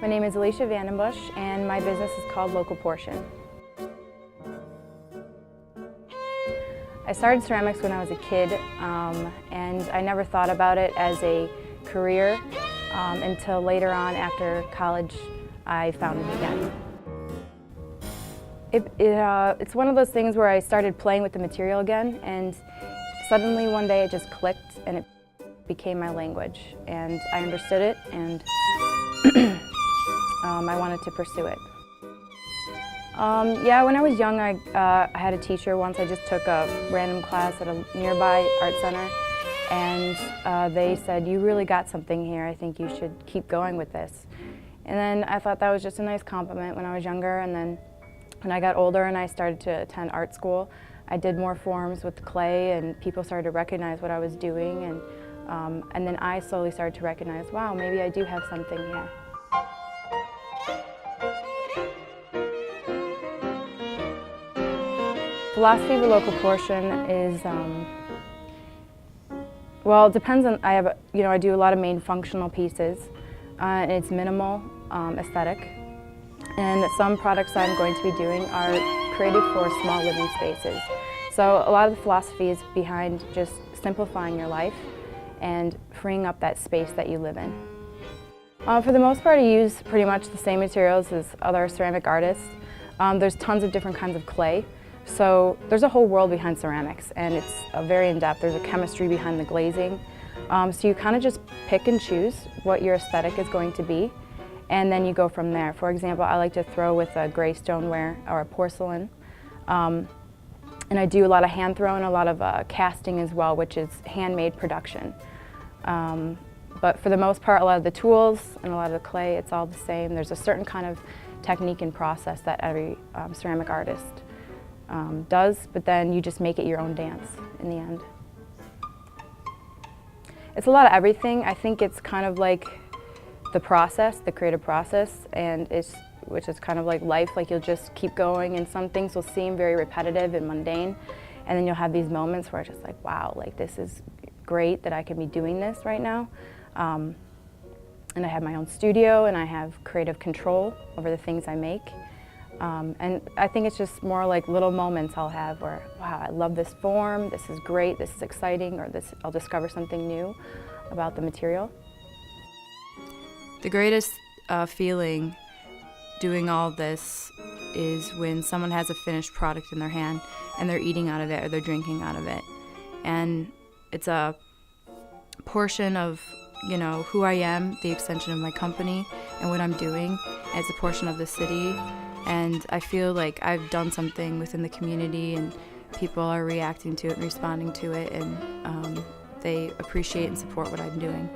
My name is Alicia Vandenbush and my business is called Local Portion. I started ceramics when I was a kid and I never thought about it as a career until later on after college I found it again. It's one of those things where I started playing with the material again, and suddenly one day it just clicked and it became my language, and I understood it, and I wanted to pursue it. Yeah, when I was young I had a teacher once. I just took a random class at a nearby art center, and they said, "You really got something here. I think you should keep going with this." And then I thought that was just a nice compliment when I was younger, and then when I got older and I started to attend art school, I did more forms with clay and people started to recognize what I was doing, and then I slowly started to recognize, wow, maybe I do have something here. Philosophy of the Local Portion is, well, it depends on, I do a lot of main functional pieces, and it's minimal, aesthetic. And some products that I'm going to be doing are created for small living spaces. So a lot of the philosophy is behind just simplifying your life and freeing up that space that you live in. For the most part, I use pretty much the same materials as other ceramic artists. There's tons of different kinds of clay. So there's a whole world behind ceramics, and it's very in-depth. There's a chemistry behind the glazing. So you kind of just pick and choose what your aesthetic is going to be, and then you go from there. For example, I like to throw with a gray stoneware or a porcelain. And I do a lot of hand throw and a lot of casting as well, which is handmade production. But for the most part, a lot of the tools and a lot of the clay, it's all the same. There's a certain kind of technique and process that every ceramic artist does, but then you just make it your own dance in the end. It's a lot of everything. I think it's kind of like the process, the creative process, and which is kind of like life. Like, you'll just keep going, and some things will seem very repetitive and mundane, and then you'll have these moments where it's just like, wow, like this is great that I can be doing this right now. And I have my own studio, and I have creative control over the things I make. And I think it's just more like little moments I'll have where, wow, I love this form, this is great, this is exciting, or I'll discover something new about the material. The greatest feeling doing all this is when someone has a finished product in their hand and they're eating out of it or they're drinking out of it. And it's a portion of, who I am, the extension of my company and what I'm doing. And it's a portion of the city. And I feel like I've done something within the community, and people are reacting to it and responding to it, and they appreciate and support what I'm doing.